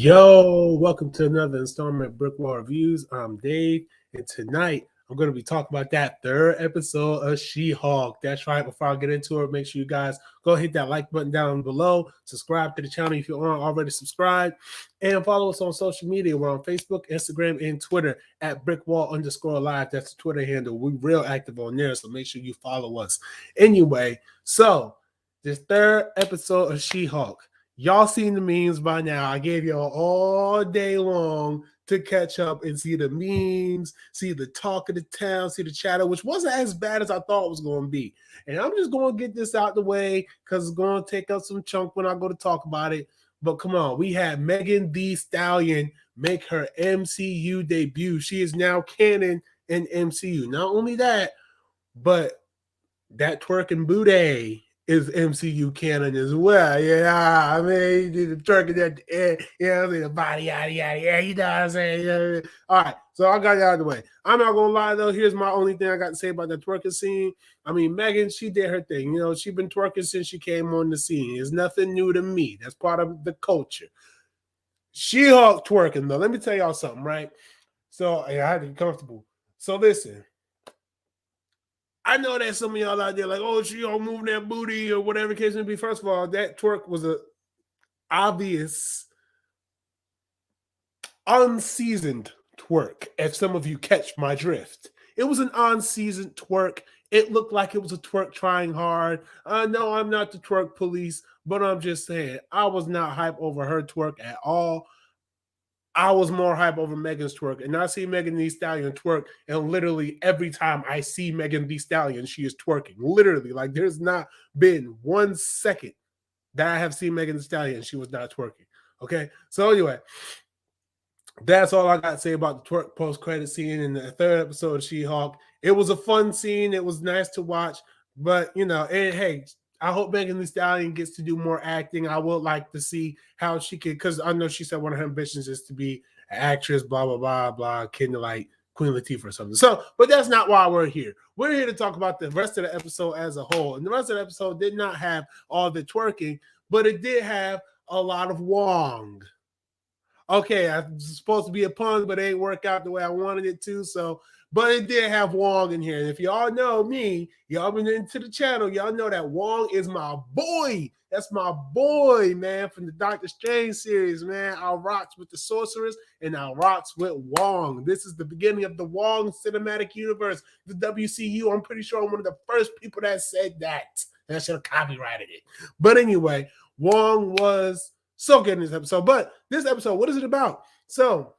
Yo, welcome to another installment of BrickWall Reviews. I'm Dave, and tonight I'm going to be talking about that third episode of She-Hulk. That's right. Before I get into it, make sure you guys go hit that like button down below. Subscribe to the channel if you aren't already subscribed, and follow us on social media. We're on Facebook, Instagram, and Twitter at BrickWall_live. That's the Twitter handle. We're real active on there, so make sure you follow us. Anyway, so this third episode of She-Hulk. Y'all seen the memes by now. I gave y'all all day long to catch up and see the memes, see the talk of the town, see the chatter, which wasn't as bad as I thought it was going to be. And I'm just going to get this out the way because it's going to take up some chunk when I go to talk about it. But come on, we had Megan Thee Stallion make her MCU debut. She is now canon in MCU. Not only that, but that twerking booty is MCU canon as well. Yeah, I mean, the twerking at the end, the body, yada, yada, yeah, you know what I'm saying? Yeah. All right, so I got it out of the way. I'm not going to lie, though. Here's my only thing I got to say about the twerking scene. I mean, Megan, she did her thing. You know, she's been twerking since she came on the scene. It's nothing new to me. That's part of the culture. She-Hulk twerking, though. Let me tell y'all something, right? So, yeah, I had to be comfortable. So, listen. I know that some of y'all out there like, oh, she all moving that booty or whatever the case may be. First of all, that twerk was a obvious, unseasoned twerk, if some of you catch my drift. It was an unseasoned twerk. It looked like it was a twerk trying hard. No, I'm not the twerk police, but I'm just saying, I was not hype over her twerk at all. I was more hype over Megan's twerk. And I see Megan Thee Stallion twerk, and literally every time I see Megan Thee Stallion, she is twerking. Literally, like there's not been 1 second that I have seen Megan Thee Stallion and she was not twerking. Okay, so anyway, that's all I got to say about the twerk post-credit scene in the third episode of She-Hulk. It was a fun scene. It was nice to watch, but you know, hey, I hope Megan Thee Stallion gets to do more acting. I would like to see how she could, because I know she said one of her ambitions is to be an actress, blah, blah, blah, blah, kind of like Queen Latifah or something. So, but that's not why we're here. We're here to talk about the rest of the episode as a whole. And the rest of the episode did not have all the twerking, but it did have a lot of Wong. Okay, I was supposed to be a pun, but it ain't work out the way I wanted it to. So, but it did have Wong in here. And if y'all know me, y'all been into the channel, y'all know that Wong is my boy. That's my boy, man, from the Doctor Strange series, man. I rocks with the Sorceress and I rocks with Wong. This is the beginning of the Wong cinematic universe, the WCU. I'm pretty sure I'm one of the first people that said that. And I should have copyrighted it. But anyway, Wong was so good in this episode. But this episode, what is it about? So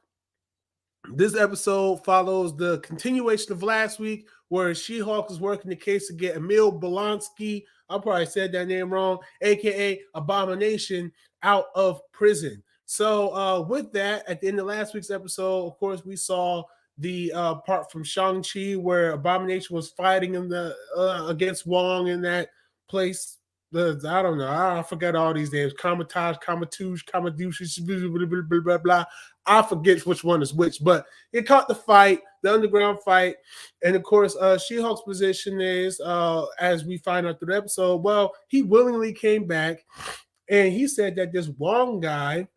this episode follows the continuation of last week where She-Hulk is working the case to get Emil Blonsky, I probably said that name wrong, aka Abomination, out of prison. So with that, at the end of last week's episode, of course, we saw the part from Shang-Chi where Abomination was fighting in the against Wong in that place. I don't know. I forget all these names. Comatage, Comatouche, Comadouche, blah, blah, blah. I forget which one is which, but it caught the fight, the underground fight. And of course, She-Hulk's position is, as we find out through the episode, well, he willingly came back and he said that this Wong guy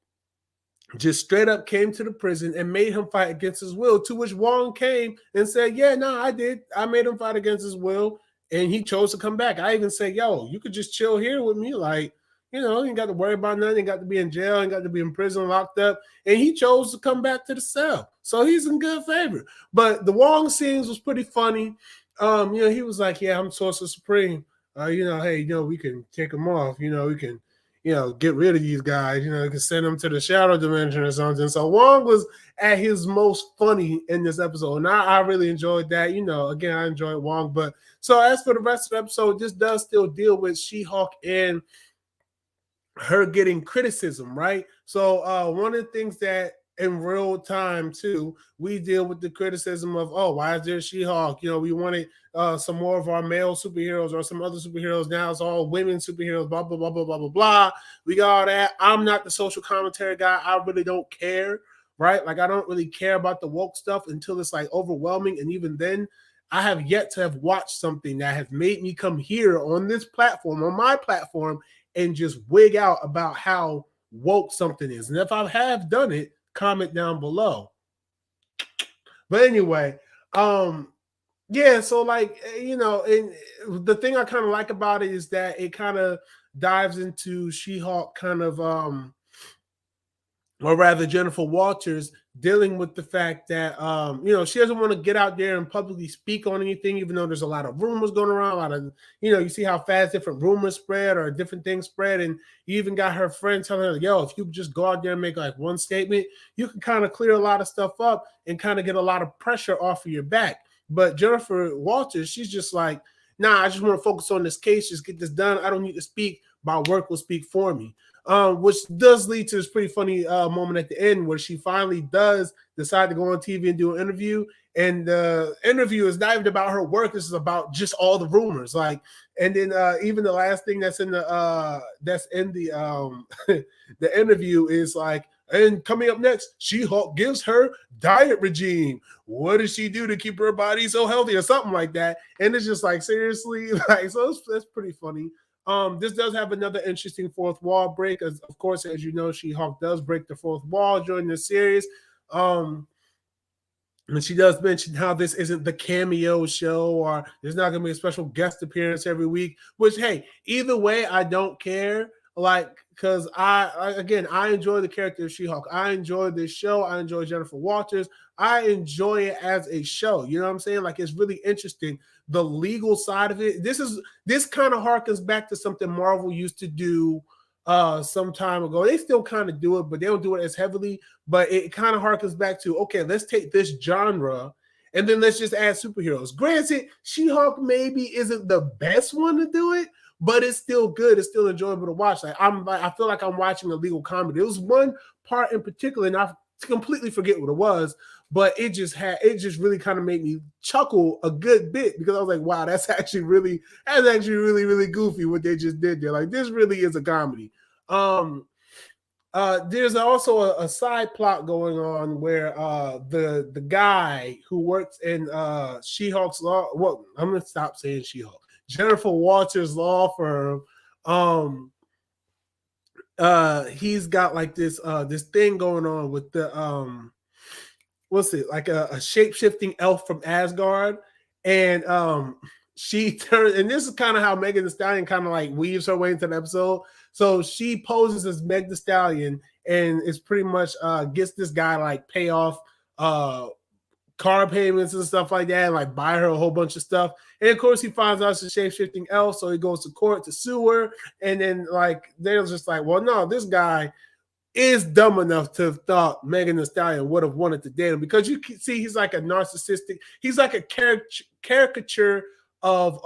just straight up came to the prison and made him fight against his will, to which Wong came and said, yeah, no, I did. I made him fight against his will. And he chose to come back. I even say, yo, you could just chill here with me. Like, you know, you ain't got to worry about nothing. You got to be in jail. You got to be in prison, locked up. And he chose to come back to the cell. So he's in good favor. But the Wong scenes was pretty funny. You know, he was like, yeah, I'm Sorcerer Supreme. You know, hey, you know, we can take them off. You know, we can, you know, get rid of these guys. You know, you can send them to the shadow dimension or something. So Wong was at his most funny in this episode. And I really enjoyed that. You know, again, I enjoyed Wong. But so as for the rest of the episode, this does still deal with She-Hulk and her getting criticism, right? So one of the things that in real time too, we deal with the criticism of, oh, why is there She-Hulk? You know, we wanted some more of our male superheroes or some other superheroes. Now it's all women superheroes, blah, blah, blah, blah, blah, blah, blah. We got all that. I'm not the social commentary guy. I really don't care, right? Like, I don't really care about the woke stuff until it's like overwhelming. And even then, I have yet to have watched something that has made me come here on this platform, on my platform, and just wig out about how woke something is. And if I have done it, comment down below. But anyway, yeah, so like and the thing I kind of like about it is that it kind of dives into She-Hulk kind of or rather Jennifer Walters dealing with the fact that she doesn't want to get out there and publicly speak on anything, even though there's a lot of rumors going around, a lot of you see how fast different rumors spread or different things spread, and you even got her friend telling her, yo, if you just go out there and make like one statement, you can kind of clear a lot of stuff up and kind of get a lot of pressure off of your back. But Jennifer Walters, she's just like, nah, I just want to focus on this case, just get this done. I don't need to speak. My work will speak for me. Which does lead to this pretty funny moment at the end where she finally does decide to go on TV and do an interview. And the interview is not even about her work. This is about just all the rumors. Like, and then even the last thing that's in the the interview is like, and coming up next, She-Hulk gives her diet regime. What does she do to keep her body so healthy or something like that? And it's just like, seriously, like, so that's pretty funny. This does have another interesting fourth wall break. Of course, as you know, She-Hulk does break the fourth wall during this series. And she does mention how this isn't the cameo show, or there's not going to be a special guest appearance every week, which, hey, either way, I don't care. Like, because I enjoy the character of She-Hulk. I enjoy this show. I enjoy Jennifer Walters. I enjoy it as a show. You know what I'm saying? Like, it's really interesting. The legal side of it. This kind of harkens back to something Marvel used to do some time ago. They still kind of do it, but they don't do it as heavily. But it kind of harkens back to, okay, let's take this genre and then let's just add superheroes. Granted, She-Hulk maybe isn't the best one to do it, but it's still good. It's still enjoyable to watch. I feel like I'm watching a legal comedy. There was one part in particular, and I completely forget what it was, but it just really kind of made me chuckle a good bit, because I was like, wow, that's actually really really goofy what they just did there. Like, this really is a comedy. There's also a side plot going on where the guy who works in She-Hulk's law, well, I'm gonna stop saying She-Hulk, Jennifer Walters' law firm, he's got like this thing going on with the what's it, like a shape-shifting elf from Asgard, and she turns, and this is kind of how Megan Thee Stallion kind of like weaves her way into the episode. So she poses as Meg Thee Stallion, and it's pretty much gets this guy like pay off car payments and stuff like that, and like buy her a whole bunch of stuff. And of course, he finds out she's shape-shifting elf, so he goes to court to sue her. And then like they're just like, well, no, this guy is dumb enough to have thought Megan Thee Stallion would have wanted to date him, because you can see he's like a narcissistic, he's like a caricature of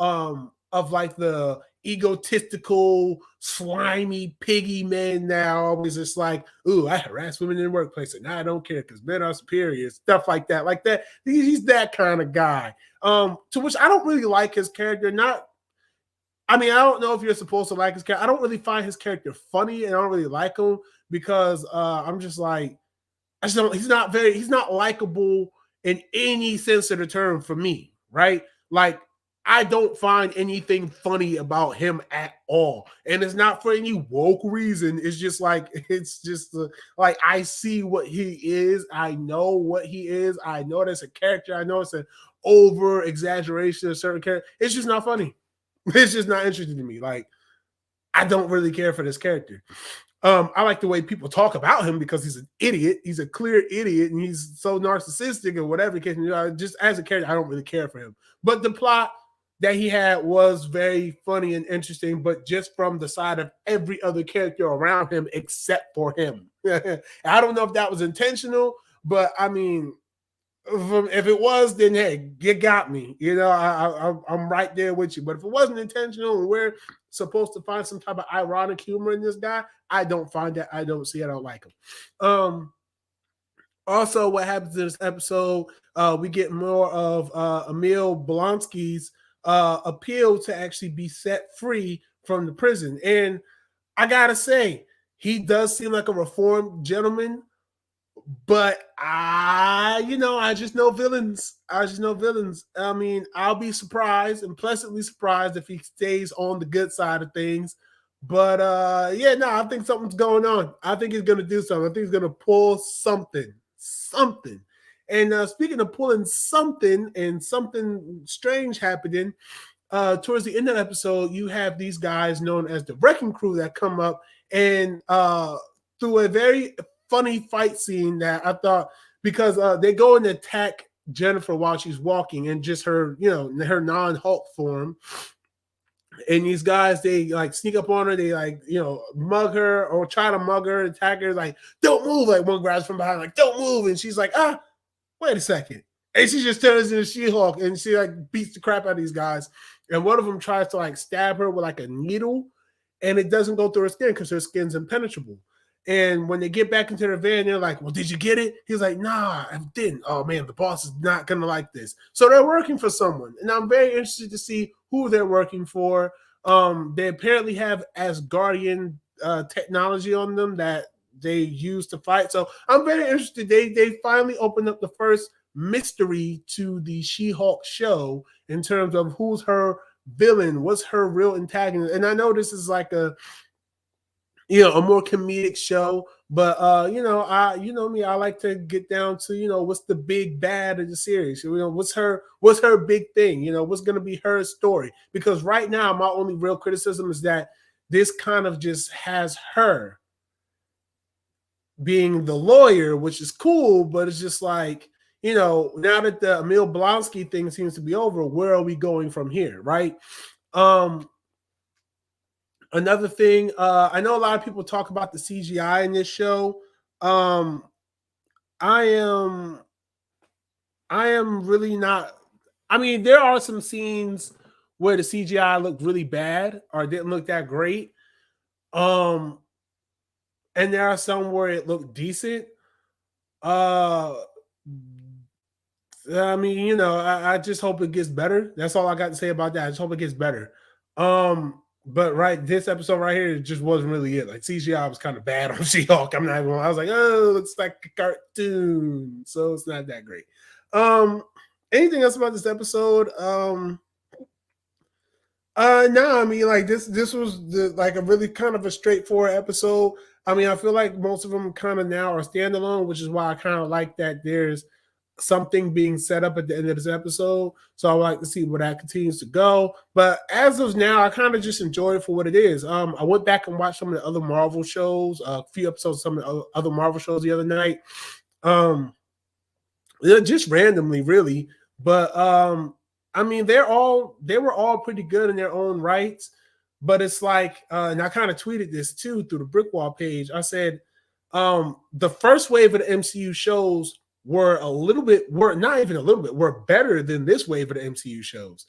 like the egotistical, slimy, piggy man now. Always just like, ooh, I harass women in the workplace and now I don't care because men are superior, stuff like that. Like that. He's that kind of guy. To which I don't really like his character. I don't know if you're supposed to like his character. I don't really find his character funny, and I don't really like him because I'm just like, I just don't, he's not likable in any sense of the term for me, right? Like, I don't find anything funny about him at all. And it's not for any woke reason. It's just like, like, I see what he is. I know what he is. I know that's a character. I know it's an over exaggeration of certain character. It's just not funny. It's just not interesting to me. Like, I don't really care for this character. I like the way people talk about him because he's an idiot. He's a clear idiot, and he's so narcissistic and whatever. Just as a character, I don't really care for him. But the plot that he had was very funny and interesting, but just from the side of every other character around him except for him. I don't know if that was intentional, but I mean, if it was, then hey, you got me. I'm right there with you. But if it wasn't intentional and we're supposed to find some type of ironic humor in this guy, I don't find that. I don't see it. I don't like him. Also, what happens in this episode, we get more of Emil Blonsky's appeal to actually be set free from the prison. And I gotta say, he does seem like a reformed gentleman, but I just know villains. I mean, I'll be surprised and pleasantly surprised if he stays on the good side of things. But yeah, no, I think something's going on. I think he's gonna do something. I think he's gonna pull something. Something. And speaking of pulling something and something strange happening, towards the end of the episode, you have these guys known as the Wrecking Crew that come up and through a very funny fight scene that I thought, because they go and attack Jennifer while she's walking in just her, her non-Hulk form. And these guys, they like sneak up on her, they like, mug her or try to mug her, attack her, like, don't move. Like one grabs from behind, like, don't move. And she's like, wait a second. And she just turns into She-Hulk and she like beats the crap out of these guys. And one of them tries to like stab her with like a needle, and it doesn't go through her skin because her skin's impenetrable. And when they get back into their van, they're like, well, did you get it? He's like, nah, I didn't. Oh man, the boss is not gonna like this. So they're working for someone. And I'm very interested to see who they're working for. They apparently have Asgardian technology on them that they use to fight. So I'm very interested. They finally opened up the first mystery to the She-Hulk show in terms of who's her villain, what's her real antagonist. And I know this is like a more comedic show, but you know me, I like to get down to what's the big bad of the series. What's her big thing? What's going to be her story? Because right now, my only real criticism is that this kind of just has her being the lawyer, which is cool, but it's just like, now that the Emil Blonsky thing seems to be over, where are we going from here, right? Another thing, I know a lot of people talk about the CGI in this show. I am really not. I mean, there are some scenes where the CGI looked really bad or didn't look that great. And there are some where it looked decent. I mean, I just hope it gets better. That's all I got to say about that. I just hope it gets better. But this episode right here, it just wasn't really it. Like CGI was kind of bad on She-Hulk. I'm not even. I was like, oh, it looks like a cartoon, so it's not that great. Anything else about this episode? No, I mean, like this was like a really kind of a straightforward episode. I mean, I feel like most of them kind of now are standalone, which is why I kind of like that there's something being set up at the end of this episode. So I would like to see where that continues to go. But as of now, I kind of just enjoy it for what it is. I went back and watched some of the other Marvel shows, a few episodes of some of the other Marvel shows the other night. Just randomly, really. But I mean, they were all pretty good in their own rights. But it's like, and I kind of tweeted this too through the BrickWall page. I said, the first wave of the MCU shows were not even a little bit, were better than this wave of the MCU shows.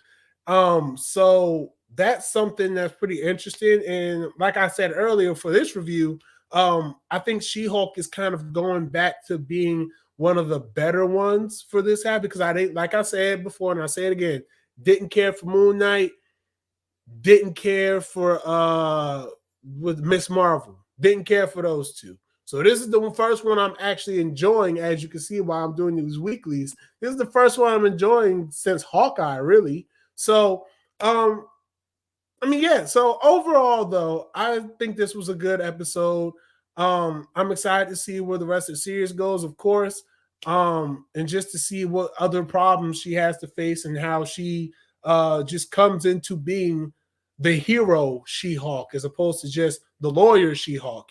So that's something that's pretty interesting. And like I said earlier for this review, I think She-Hulk is kind of going back to being one of the better ones for this half, because I didn't, like I said before, and I say it again, didn't care for Moon Knight, didn't care for with Miss Marvel, didn't care for those two. So this is the first one I'm actually enjoying, as you can see while I'm doing these weeklies. This is the first one I'm enjoying since Hawkeye, really. So, I mean, yeah. So overall, though, I think this was a good episode. I'm excited to see where the rest of the series goes, of course, and just to see what other problems she has to face and how she just comes into being the hero She-Hulk as opposed to just the lawyer She-Hulk,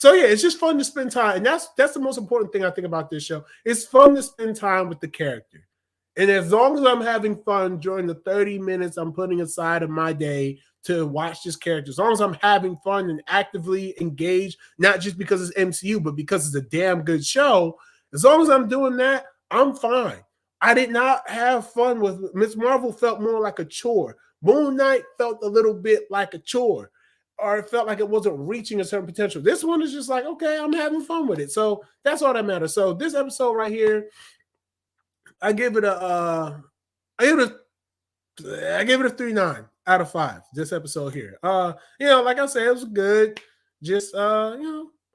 so yeah, it's just fun to spend time, and that's the most important thing I think about this show. It's fun to spend time with the character, and as long as I'm having fun during the 30 minutes I'm putting aside of my day to watch this character, as long as I'm having fun and actively engaged, not just because it's MCU, but because it's a damn good show, as long as I'm doing that, I'm fine. I did not have fun with Miss Marvel. Felt more like a chore. Moon Knight felt a little bit like a chore, or it felt like it wasn't reaching a certain potential. This one is just like, okay, I'm having fun with it. So that's all that matters. So this episode right here, I give it a 3.9 out of 5. This episode here. Like I said, it was good. Just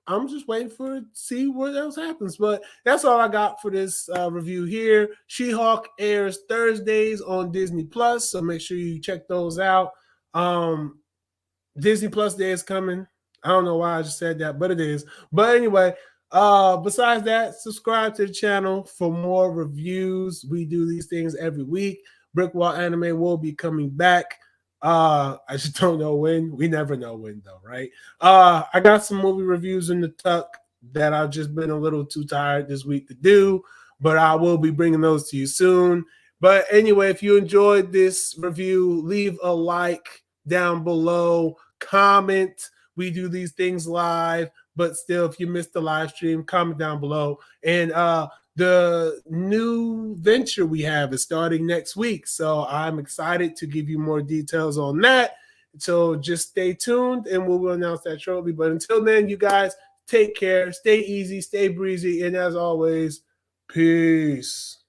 I'm just waiting for see what else happens. But that's all I got for this review here. She-Hulk airs Thursdays on Disney Plus, so make sure you check those out. Disney Plus Day is coming. I don't know why I just said that, but it is. But anyway, besides that, subscribe to the channel for more reviews. We do these things every week. BrickWall Anime will be coming back. I just don't know when. We never know when though, right? I got some movie reviews in the tuck that I've just been a little too tired this week to do, but I will be bringing those to you soon. But anyway, if you enjoyed this review, leave a like down below, comment. We do these things live, but still, if you missed the live stream, comment down below. And the new venture we have is starting next week. So I'm excited to give you more details on that. So just stay tuned and we will announce that shortly. But until then, you guys take care, stay easy, stay breezy, and as always, peace.